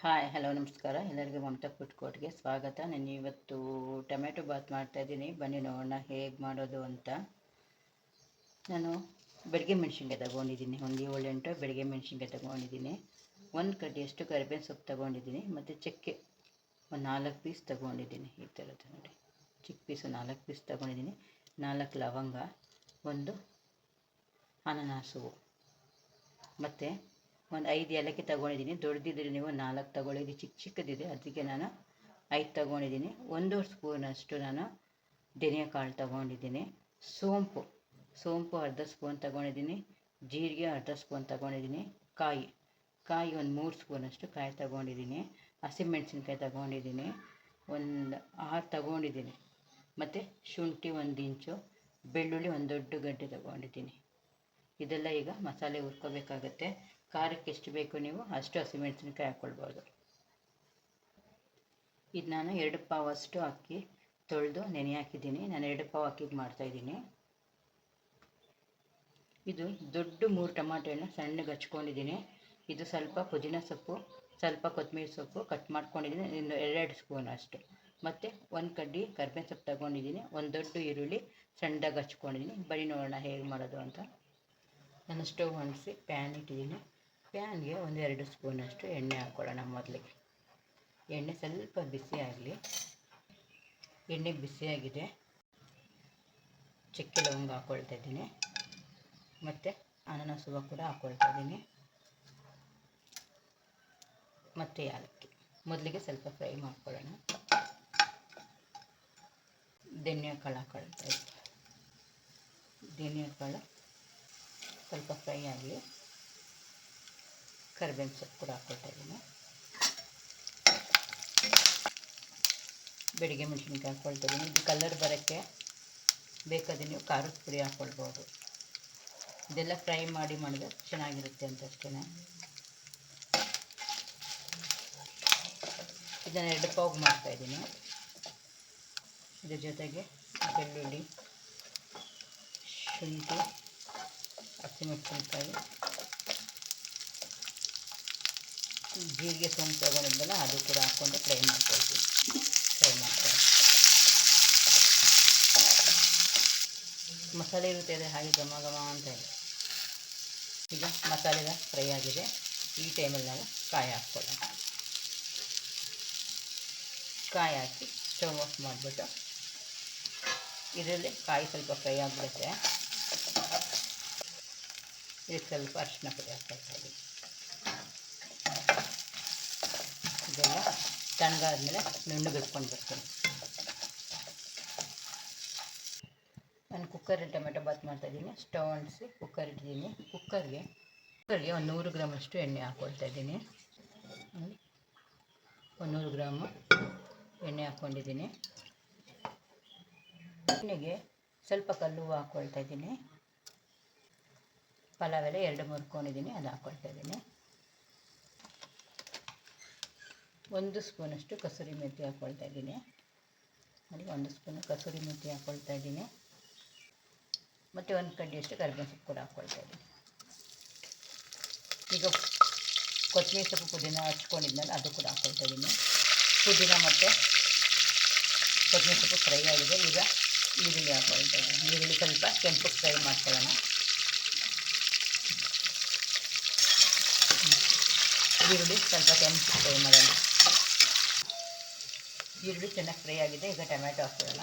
Hi hello ನಮಸ್ಕಾರ ಎಲ್ಲರಿಗೂ Mamata food ಕೋರ್ಟ್ಗೆ ಸ್ವಾಗತ. ನಾನು ಇವತ್ತು ಟೊಮೆಟೊ ಬಾತ್ ಮಾಡ್ತಾಯಿದ್ದೀನಿ. ಬನ್ನಿ ನೋಡೋಣ ಹೇಗೆ ಮಾಡೋದು ಅಂತ. ನಾನು ಬೆಳಗ್ಗೆ ಮೆಣಸಿನ್ಕಾಯಿ ತೊಗೊಂಡಿದ್ದೀನಿ, ಒಂದು 7-8 ಬೆಳಗ್ಗೆ ಮೆಣಸಿನ್ಕಾಯಿ ತೊಗೊಂಡಿದ್ದೀನಿ. ಒಂದು ಕಡ್ಡಿಯಷ್ಟು ಕರಿಬೇವಿನ ಸೊಪ್ಪು ತೊಗೊಂಡಿದ್ದೀನಿ ಮತ್ತು ಚಕ್ಕೆ ಒಂದು 4 ಪೀಸ್ ತೊಗೊಂಡಿದ್ದೀನಿ. ಈ ಥರದ್ದು ನೋಡಿ, ಚಿಕ್ಕ ಪೀಸು 4 ಪೀಸ್ ತೊಗೊಂಡಿದ್ದೀನಿ. 4 ಲವಂಗ, ಒಂದು ಅನಾನಸು ಮತ್ತು ಒಂದು 5 ಏಲಕ್ಕಿ ತೊಗೊಂಡಿದ್ದೀನಿ. ದೊಡ್ಡದಿದ್ರೆ ನೀವು 4 ತೊಗೊಳ್ಳಿ, ಇದು ಚಿಕ್ಕ ಚಿಕ್ಕದಿದೆ ಅದಕ್ಕೆ ನಾನು 5 ತೊಗೊಂಡಿದ್ದೀನಿ. 1 ಸ್ಪೂನಷ್ಟು ನಾನು ಧನಿಯಾ ಕಾಳು ತೊಗೊಂಡಿದ್ದೀನಿ. ಸೋಂಪು ಅರ್ಧ ಸ್ಪೂನ್ ತೊಗೊಂಡಿದ್ದೀನಿ. ಜೀರಿಗೆ ಅರ್ಧ ಸ್ಪೂನ್ ತೊಗೊಂಡಿದ್ದೀನಿ. ಕಾಯಿ ಒಂದು 3 ಸ್ಪೂನಷ್ಟು ಕಾಯಿ ತೊಗೊಂಡಿದ್ದೀನಿ. ಹಸಿಮೆಣಸಿನ್ಕಾಯಿ ತೊಗೊಂಡಿದ್ದೀನಿ, ಒಂದು 6 ತೊಗೊಂಡಿದ್ದೀನಿ. ಮತ್ತು ಶುಂಠಿ 1 ಇಂಚು, ಬೆಳ್ಳುಳ್ಳಿ ಒಂದು ದೊಡ್ಡ ಗಡ್ಡೆ ತೊಗೊಂಡಿದ್ದೀನಿ. ಇದೆಲ್ಲ ಈಗ ಮಸಾಲೆ ಹುರ್ಕೋಬೇಕಾಗತ್ತೆ. ಖಾರಕ್ಕೆ ಎಷ್ಟು ಬೇಕು ನೀವು ಅಷ್ಟು ಹಸಿಮೆಣಸಿನ್ಕಾಯಿ ಹಾಕ್ಕೊಳ್ಬೋದು. ಇದು ನಾನು 2 ಪಾವಷ್ಟು ಅಕ್ಕಿ ತೊಳೆದು ನೆನೆ ಹಾಕಿದ್ದೀನಿ. ನಾನು 2 ಪಾವು ಅಕ್ಕಿಗೆ ಮಾಡ್ತಾಯಿದ್ದೀನಿ. ಇದು ದೊಡ್ಡ 3 ಟೊಮಾಟೊ ಹಣ್ಣು ಸಣ್ಣಗೆ ಹಚ್ಕೊಂಡಿದ್ದೀನಿ. ಇದು ಸ್ವಲ್ಪ ಪುದೀನ ಸೊಪ್ಪು, ಸ್ವಲ್ಪ ಕೊತ್ತಂಬರಿ ಸೊಪ್ಪು ಕಟ್ ಮಾಡ್ಕೊಂಡಿದ್ದೀನಿ, 2 ಸ್ಪೂನ್ ಅಷ್ಟು. ಮತ್ತು 1 ಕಡ್ಡಿ ಕರಿಬೇವಿನ ಸೊಪ್ಪು ತೊಗೊಂಡಿದ್ದೀನಿ. ಒಂದು ದೊಡ್ಡ ಈರುಳ್ಳಿ ಸಣ್ಣದಾಗಿ ಹಚ್ಕೊಂಡಿದ್ದೀನಿ. ಬರೀ ನೋಡೋಣ ಹೇಗೆ ಮಾಡೋದು ಅಂತ. ನಾನು ಸ್ಟವ್ ಅಂಟಿಸಿ ಪ್ಯಾನ್ ಇಟ್ಟಿದ್ದೀನಿ. ಪ್ಯಾನ್ಗೆ ಒಂದು 2 ಸ್ಪೂನಷ್ಟು ಎಣ್ಣೆ ಹಾಕ್ಕೊಳ್ಳೋಣ. ಮೊದಲಿಗೆ ಎಣ್ಣೆ ಸ್ವಲ್ಪ ಬಿಸಿ ಆಗಲಿ. ಎಣ್ಣೆ ಬಿಸಿಯಾಗಿದೆ. ಚಕ್ಕೆ ಲವಂಗ ಹಾಕ್ಕೊಳ್ತಾ ಇದ್ದೀನಿ ಮತ್ತು ಅನಾನಸ್ ಹೂವು ಕೂಡ ಹಾಕ್ಕೊಳ್ತಾ ಇದ್ದೀನಿ ಮತ್ತು ಏಲಕ್ಕಿ. ಮೊದಲಿಗೆ ಸ್ವಲ್ಪ ಫ್ರೈ ಮಾಡ್ಕೊಳ್ಳೋಣ. ಧನಿಯಾ ಕಾಳು ಹಾಕ್ಕೊಳ್ತಾ ಇದ್ದೀನಿ. ಧನಿಯಾ ಕಾಳು ಸ್ವಲ್ಪ ಫ್ರೈ ಆಗಲಿ. ಕರಿಬೇವಿನ ಸೊಪ್ಪು ಕೂಡ ಹಾಕ್ಕೊಳ್ತಾ ಇದ್ದೀನಿ. ಬೆಳಿಗ್ಗೆ ಮೆಣಸಿನ್ಕಾಯಿ ಹಾಕ್ಕೊಳ್ತಾ ಇದ್ದೀನಿ. ಇದು ಕಲರ್ ಬರೋಕ್ಕೆ ಬೇಕಾದರೆ ನೀವು ಖಾರದ ಪುಡಿ ಹಾಕ್ಕೊಳ್ಬೋದು. ಇದೆಲ್ಲ ಫ್ರೈ ಮಾಡಿದ್ರೆ ಚೆನ್ನಾಗಿರುತ್ತೆ ಅಂತ ಅಷ್ಟೇ. ಇದನ್ನು 2 ಪಾವು ಮಾಡ್ತಾಯಿದ್ದೀನಿ. ಇದ್ರ ಜೊತೆಗೆ ಬೆಳ್ಳುಳ್ಳಿ, ಶುಂಠಿ, ಹಸಿಮೆಣಸಿನ್ಕಾಯಿ, ಜೀರಿಗೆ, ಸೋಂಪು ತಗೊಂಡಿದ್ದಲ್ಲ ಅದು ಕೂಡ ಹಾಕ್ಕೊಂಡು ಫ್ರೈ ಮಾಡ್ಕೊಳ್ತೀನಿ. ಮಸಾಲೆ ಇರುತ್ತೆ ಹಾಗೆ ಘಮ ಘಮ ಅಂತ ಇದೆ. ಈಗ ಮಸಾಲೆ ಫ್ರೈ ಆಗಿದೆ. ಈ ಟೈಮಲ್ಲಿ ನಾವು ಕಾಯಿ ಹಾಕ್ಕೊಳ್ಳೋಣ. ಕಾಯಿ ಹಾಕಿ ಸ್ಟವ್ ಆಫ್ ಮಾಡಿಬಿಟ್ಟು ಇದರಲ್ಲಿ ಕಾಯಿ ಸ್ವಲ್ಪ ಫ್ರೈ ಆಗಿಬಿಡುತ್ತೆ. ಇದಕ್ಕೆ ಸ್ವಲ್ಪ ಅರಿಶಿನ ಪುಡಿ ಹಾಕ್ತಾಯಿದ್ದೀನಿ. ಇದೆಲ್ಲ ತಣ್ಣಗಾದ್ಮೇಲೆ ನುಣ್ಣಗೆ ಇಟ್ಕೊಂಡು ಬರ್ತೀನಿ. ನಾನು ಕುಕ್ಕರಲ್ಲಿ ಟೊಮೆಟೊ ಬಾತ್ ಮಾಡ್ತಾಯಿದ್ದೀನಿ. ಸ್ಟವ್ ಅಂಟಿಸಿ ಕುಕ್ಕರ್ ಇಟ್ಟಿದ್ದೀನಿ. ಕುಕ್ಕರ್ಗೆ ಒಂದು 100 ಗ್ರಾಮಷ್ಟು ಎಣ್ಣೆ ಹಾಕ್ಕೊಳ್ತಾ ಇದ್ದೀನಿ. 100 ಗ್ರಾಮು ಎಣ್ಣೆ ಹಾಕ್ಕೊಂಡಿದ್ದೀನಿ. ಎಣ್ಣೆಗೆ ಸ್ವಲ್ಪ ಕಲ್ಲು ಹಾಕ್ಕೊಳ್ತಾ ಇದ್ದೀನಿ. ಪಲಾವ್ ಎಲೆ 2 ಮುರ್ಕೊಂಡಿದ್ದೀನಿ, ಅದು ಹಾಕ್ಕೊಳ್ತಾ ಇದ್ದೀನಿ. 1 ಸ್ಪೂನಷ್ಟು ಕಸೂರಿ ಮೆಥಿ ಹಾಕ್ಕೊಳ್ತಾ ಇದ್ದೀನಿ. ನೋಡಿ, 1 ಸ್ಪೂನು ಕಸೂರಿ ಮೆಥಿ ಹಾಕ್ಕೊಳ್ತಾ ಇದ್ದೀನಿ. ಮತ್ತು 1 ಕಡ್ಡಿಯಷ್ಟು ಕರಿಬೇವಿನ ಸೊಪ್ಪು ಕೂಡ ಹಾಕ್ಕೊಳ್ತಾ ಇದ್ದೀನಿ. ಈಗ ಕೊತ್ತಂಬರಿ ಸೊಪ್ಪು ಪುದೀನ ಹಚ್ಕೊಂಡಿದ್ಮೇಲೆ ಅದು ಕೂಡ ಹಾಕ್ಕೊಳ್ತಾ ಇದ್ದೀನಿ. ಪುದೀನ ಮತ್ತು ಕೊತ್ತಂಬರಿ ಸೊಪ್ಪು ಫ್ರೈ ಆಗಿದೆ. ಈಗ ಈರುಳ್ಳಿ ಹಾಕ್ಕೊಳ್ತಾ ಇದ್ದೀನಿ. ಈರುಳ್ಳಿ ಸ್ವಲ್ಪ ಕೆಂಪು ಫ್ರೈ ಮಾಡ್ಕೊಳ್ಳೋಣ. ಈರುಳ್ಳಿ ಸ್ವಲ್ಪ ಕೆಂಪು ಫ್ರೈ ಮಾಡೋಣ. ಈರುಳ್ಳಿ ಚೆನ್ನಾಗಿ ಫ್ರೈ ಆಗಿದೆ. ಈಗ ಟೊಮೆಟೊ ಹಾಕ್ಕೊಳ್ಳೋಣ.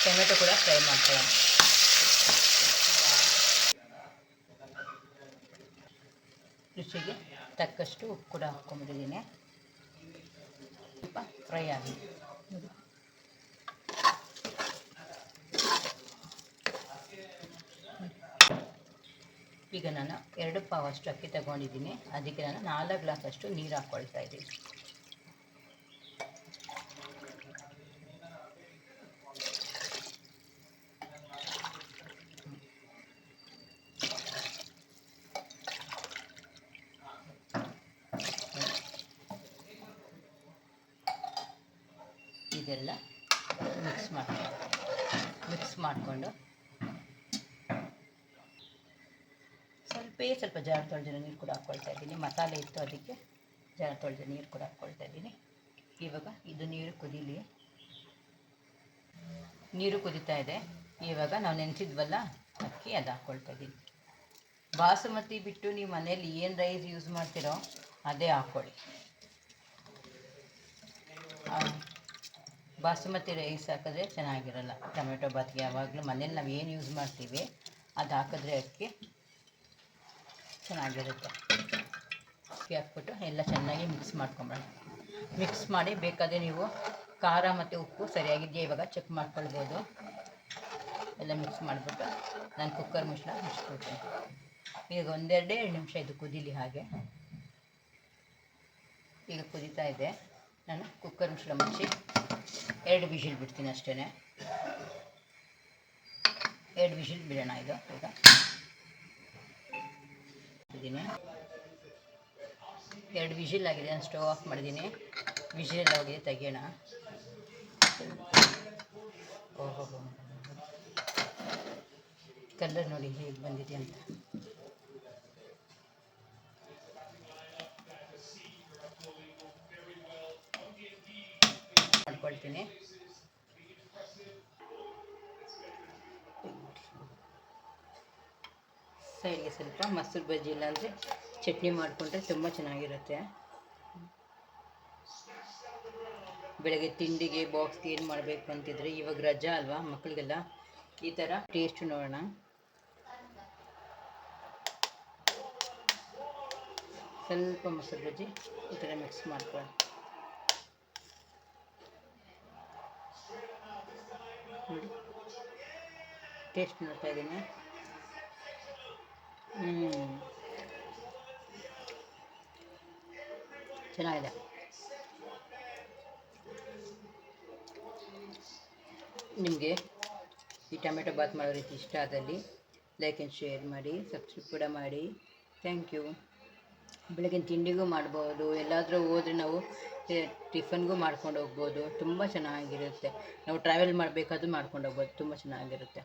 ಟೊಮೆಟೊ ಕೂಡ ಫ್ರೈ ಮಾಡ್ಕೊಳ್ಳೋಣ. ರುಚಿಗೆ ತಕ್ಕಷ್ಟು ಉಪ್ಪು ಕೂಡ ಹಾಕ್ಕೊಂಡ್ಬಿಟ್ಟಿದ್ದೀನಿ. ಸ್ವಲ್ಪ ಫ್ರೈ ಆಗಿದೆ. ಈಗ ನಾನು 2 ಪಾವಷ್ಟು ಅಕ್ಕಿ ತಗೊಂಡಿದ್ದೀನಿ. ಅದಕ್ಕೆ ನಾನು 4 ಗ್ಲಾಸಷ್ಟು ನೀರು ಹಾಕ್ಕೊಳ್ತಾ ಇದ್ದೀನಿ. ಇದೆಲ್ಲ ಮಿಕ್ಸ್ ಮಾಡಿಕೊಂಡು ಸ್ವಲ್ಪ ಜಾರು ತೊಳೆದಿರೋ ನೀರು ಕೂಡ ಹಾಕ್ಕೊಳ್ತಾ ಇದ್ದೀನಿ. ಮಸಾಲೆ ಇತ್ತು ಅದಕ್ಕೆ ಜಾರು ತೊಳೆದಿರೋ ನೀರು ಕೂಡ ಹಾಕ್ಕೊಳ್ತಾ ಇದ್ದೀನಿ. ಇವಾಗ ಇದು ನೀರು ಕುದೀಲಿ. ನೀರು ಕುದೀತಾ ಇದೆ. ಇವಾಗ ನಾವು ನೆನೆಸಿದ್ವಲ್ಲ ಅಕ್ಕಿ ಅದು ಹಾಕ್ಕೊಳ್ತಾ ಇದ್ದೀನಿ. ಬಾಸುಮತಿ ಬಿಟ್ಟು ನೀವು ಮನೇಲಿ ಏನು ರೈಸ್ ಯೂಸ್ ಮಾಡ್ತೀರೋ ಅದೇ ಹಾಕ್ಕೊಳ್ಳಿ. ಬಾಸುಮತಿ ರೈಸ್ ಹಾಕಿದ್ರೆ ಚೆನ್ನಾಗಿರಲ್ಲ ಟೊಮೆಟೊ ಬಾತ್ಗೆ. ಯಾವಾಗಲೂ ಮನೇಲಿ ನಾವು ಏನು ಯೂಸ್ ಮಾಡ್ತೀವಿ ಅದು ಹಾಕಿದ್ರೆ ಅಕ್ಕಿ ಚೆನ್ನಾಗಿರುತ್ತೆ. ಅಕ್ಕಿ ಹಾಕ್ಬಿಟ್ಟು ಎಲ್ಲ ಚೆನ್ನಾಗಿ ಮಿಕ್ಸ್ ಮಾಡ್ಕೊಂಬೇಡ. ಮಿಕ್ಸ್ ಮಾಡಿ ಬೇಕಾದರೆ ನೀವು ಖಾರ ಮತ್ತು ಉಪ್ಪು ಸರಿಯಾಗಿದೆಯಾ ಇವಾಗ ಚೆಕ್ ಮಾಡ್ಕೊಳ್ಬೋದು. ಎಲ್ಲ ಮಿಕ್ಸ್ ಮಾಡಿಬಿಟ್ಟು ನಾನು ಕುಕ್ಕರ್ ಮುಚ್ಚಿಬಿಡ್ತೀನಿ. ಈಗ 1-2 ನಿಮಿಷ ಇದು ಕುದೀಲಿ. ಹಾಗೆ ಈಗ ಕುದೀತಾ ಇದೆ. ನಾನು ಕುಕ್ಕರ್ ಮುಚ್ಚಿ 2 ವಿಷಿಲ್ ಬಿಡ್ತೀನಿ ಅಷ್ಟೇ. 2 ವಿಷಿಲ್ ಬಿಡೋಣ. ಇದು ಈಗ ಇದ್ದೀನಿ. 2 ವಿಷಿಲ್ ಆಗಿದೆ. ನಾನು ಸ್ಟವ್ ಆಫ್ ಮಾಡಿದ್ದೀನಿ. ವಿಷಿಲ್ ಎಲ್ಲ ಹೋಗಿದೆ, ತೆಗಿಯೋಣ. ಓಹೋ, ಕಲರ್ ನೋಡಿ ಹೇಗೆ ಬಂದಿದೆ ಅಂತ. ಮಾಡ್ಕೊಳ್ತೀನಿ. ಸೈಡ್ಗೆ ಸ್ವಲ್ಪ ಮೊಸರು ಬಜ್ಜಿ ಇಲ್ಲಾಂದರೆ ಚಟ್ನಿ ಮಾಡಿಕೊಂಡ್ರೆ ತುಂಬ ಚೆನ್ನಾಗಿರುತ್ತೆ. ಬೆಳಗ್ಗೆ ತಿಂಡಿಗೆ ಬಾಕ್ಸ್ಗೆ ಏನು ಮಾಡಬೇಕು ಅಂತಿದ್ರೆ, ಇವಾಗ ರಜಾ ಅಲ್ವಾ ಮಕ್ಕಳಿಗೆಲ್ಲ, ಈ ಥರ ಟೇಸ್ಟ್ ನೋಡೋಣ. ಸ್ವಲ್ಪ ಮೊಸರು ಬಜ್ಜಿ ಈ ಥರ ಮಿಕ್ಸ್ ಮಾಡ್ಕೊಳ್ಳಿ. ನೋಡಿ ಟೇಸ್ಟ್ ನೋಡ್ತಾ ಇದ್ದೀನಿ. ಚೆನ್ನಾಗಿದೆ. ನಿಮಗೆ ಈ ಟೊಮೆಟೊ ಬಾತ್ ಮಾಡೋ ರೀತಿ ಇಷ್ಟ ಆದಲ್ಲಿ ಲೈಕ್ ಆ್ಯಂಡ್ ಶೇರ್ ಮಾಡಿ, ಸಬ್ಸ್ಕ್ರೈಬ್ ಕೂಡ ಮಾಡಿ. Thank you. ಬೆಳಗಿನ ತಿಂಡಿಗೂ ಮಾಡ್ಬೋದು, ಎಲ್ಲಾದರೂ ಹೋದರೆ ನಾವು ಟಿಫನ್ಗೂ ಮಾಡ್ಕೊಂಡು ಹೋಗ್ಬೋದು. ತುಂಬ ಚೆನ್ನಾಗಿರುತ್ತೆ. ನಾವು ಟ್ರಾವೆಲ್ ಮಾಡಬೇಕಾದ್ರೂ ಮಾಡ್ಕೊಂಡು ಹೋಗ್ಬೋದು. ತುಂಬ ಚೆನ್ನಾಗಿರುತ್ತೆ.